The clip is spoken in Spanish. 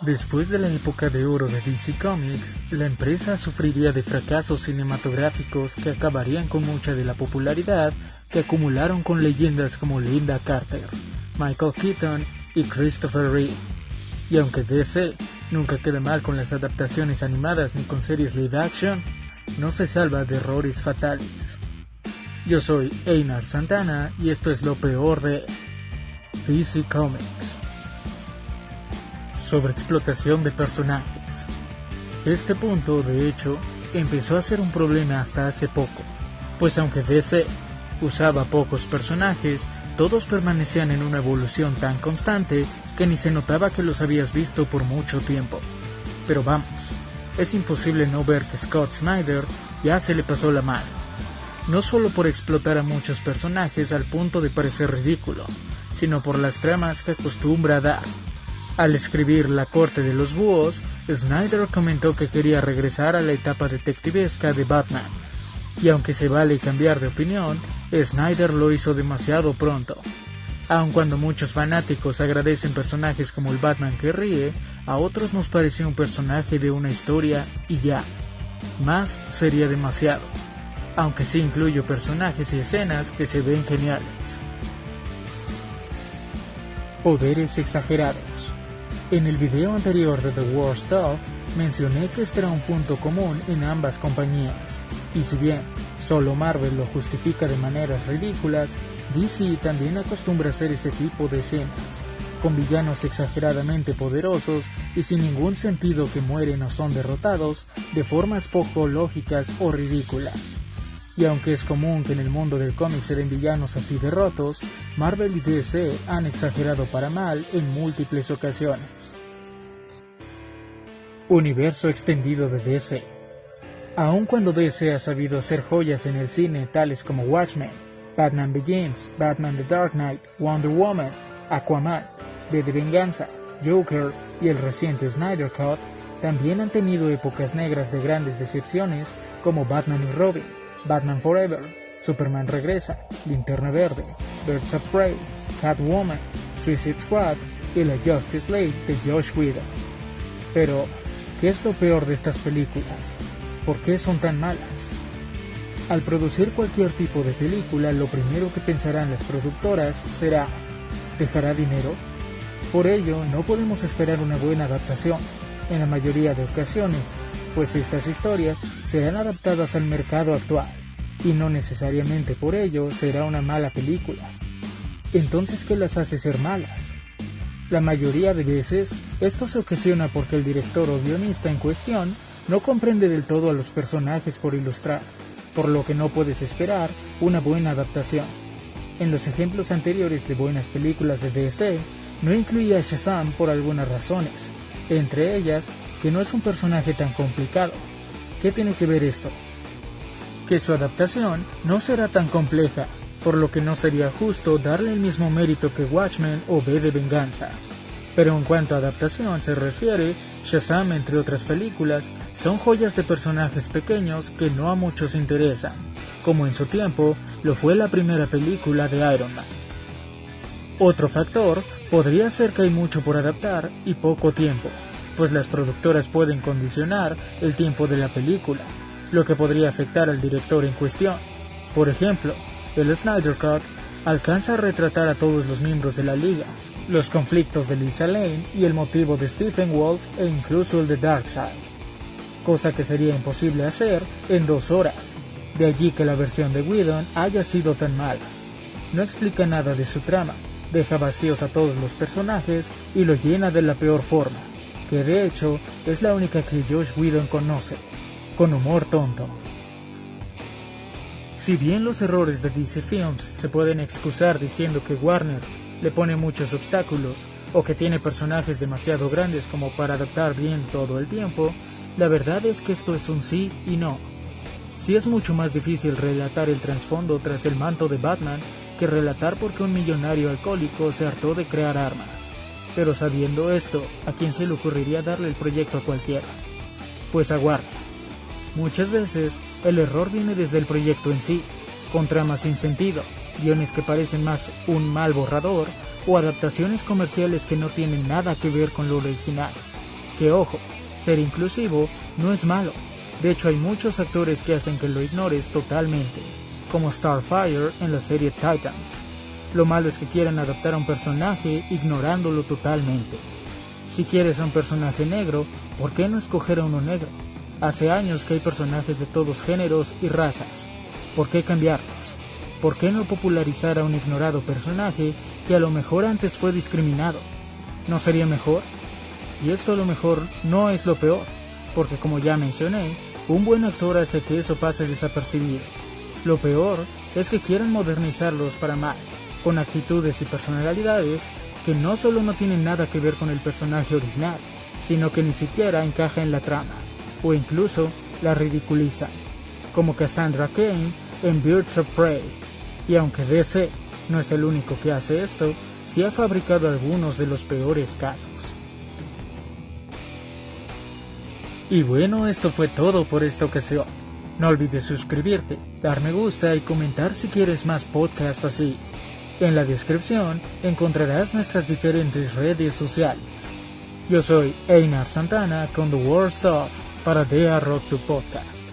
Después de la época de oro de DC Comics, la empresa sufriría de fracasos cinematográficos que acabarían con mucha de la popularidad que acumularon con leyendas como Linda Carter, Michael Keaton y Christopher Reeve. Y aunque DC nunca queda mal con las adaptaciones animadas ni con series live action, no se salva de errores fatales. Yo soy Einar Santana y esto es lo peor de DC Comics. Sobreexplotación de personajes. Este punto, de hecho, empezó a ser un problema hasta hace poco, pues aunque DC usaba pocos personajes, todos permanecían en una evolución tan constante que ni se notaba que los habías visto por mucho tiempo. Pero vamos, es imposible no ver que Scott Snyder ya se le pasó la mano, no solo por explotar a muchos personajes al punto de parecer ridículo, sino por las tramas que acostumbra a dar. Al escribir La Corte de los Búhos, Snyder comentó que quería regresar a la etapa detectivesca de Batman, y aunque se vale cambiar de opinión, Snyder lo hizo demasiado pronto. Aun cuando muchos fanáticos agradecen personajes como el Batman que ríe, a otros nos pareció un personaje de una historia y ya. Más sería demasiado, aunque sí incluyo personajes y escenas que se ven geniales. Poderes exagerados. En el video anterior de The War Stuff, mencioné que este era un punto común en ambas compañías, y si bien solo Marvel lo justifica de maneras ridículas, DC también acostumbra a hacer ese tipo de escenas, con villanos exageradamente poderosos y sin ningún sentido que mueren o son derrotados de formas poco lógicas o ridículas. Y aunque es común que en el mundo del cómic se den villanos así de rotos, Marvel y DC han exagerado para mal en múltiples ocasiones. Universo extendido de DC. Aun cuando DC ha sabido hacer joyas en el cine tales como Watchmen, Batman Begins, Batman The Dark Knight, Wonder Woman, Aquaman, V de Venganza, Joker y el reciente Snyder Cut, también han tenido épocas negras de grandes decepciones como Batman y Robin, Batman Forever, Superman Regresa, Linterna Verde, Birds of Prey, Catwoman, Suicide Squad y la Justice League de Joss Whedon. Pero, ¿qué es lo peor de estas películas? ¿Por qué son tan malas? Al producir cualquier tipo de película, lo primero que pensarán las productoras será: ¿dejará dinero? Por ello, no podemos esperar una buena adaptación, en la mayoría de ocasiones, pues estas historias serán adaptadas al mercado actual, y no necesariamente por ello será una mala película. Entonces, ¿qué las hace ser malas? La mayoría de veces, esto se ocasiona porque el director o guionista en cuestión no comprende del todo a los personajes por ilustrar, por lo que no puedes esperar una buena adaptación. En los ejemplos anteriores de buenas películas de DC, no incluía a Shazam por algunas razones, entre ellas, que no es un personaje tan complicado. ¿Qué tiene que ver esto? Que su adaptación no será tan compleja, por lo que no sería justo darle el mismo mérito que Watchmen o V de Venganza. Pero en cuanto a adaptación se refiere, Shazam, entre otras películas, son joyas de personajes pequeños que no a muchos interesan, como en su tiempo lo fue la primera película de Iron Man. Otro factor podría ser que hay mucho por adaptar y poco tiempo, pues las productoras pueden condicionar el tiempo de la película, lo que podría afectar al director en cuestión. Por ejemplo, el Snyder Cut alcanza a retratar a todos los miembros de la Liga, los conflictos de Lisa Lane y el motivo de Stephen Wolf e incluso el de Darkseid, cosa que sería imposible hacer en 2 horas, de allí que la versión de Whedon haya sido tan mala. No explica nada de su trama, deja vacíos a todos los personajes y lo llena de la peor forma, que de hecho es la única que Joss Whedon conoce, con humor tonto. Si bien los errores de DC Films se pueden excusar diciendo que Warner le pone muchos obstáculos o que tiene personajes demasiado grandes como para adaptar bien todo el tiempo, la verdad es que esto es un sí y no. Sí es mucho más difícil relatar el trasfondo tras el manto de Batman que relatar por qué un millonario alcohólico se hartó de crear armas. Pero sabiendo esto, ¿a quién se le ocurriría darle el proyecto a cualquiera? Pues a Warner. Muchas veces, el error viene desde el proyecto en sí, con tramas sin sentido, guiones que parecen más un mal borrador, o adaptaciones comerciales que no tienen nada que ver con lo original. Que ojo, ser inclusivo no es malo. De hecho hay muchos actores que hacen que lo ignores totalmente, como Starfire en la serie Titans. Lo malo es que quieran adaptar a un personaje ignorándolo totalmente. Si quieres a un personaje negro, ¿por qué no escoger a uno negro? Hace años que hay personajes de todos géneros y razas. ¿Por qué cambiarlos? ¿Por qué no popularizar a un ignorado personaje que a lo mejor antes fue discriminado? ¿No sería mejor? Y esto a lo mejor no es lo peor, porque como ya mencioné, un buen actor hace que eso pase desapercibido. Lo peor es que quieran modernizarlos para mal, con actitudes y personalidades que no solo no tienen nada que ver con el personaje original, sino que ni siquiera encaja en la trama, o incluso la ridiculizan, como Cassandra Cain en Birds of Prey. Y aunque DC no es el único que hace esto, sí ha fabricado algunos de los peores casos. Y bueno, esto fue todo por esta ocasión. No olvides suscribirte, dar me gusta y comentar si quieres más podcasts así. En la descripción encontrarás nuestras diferentes redes sociales. Yo soy Einar Santana con The World Stuff para The Rock to Podcast.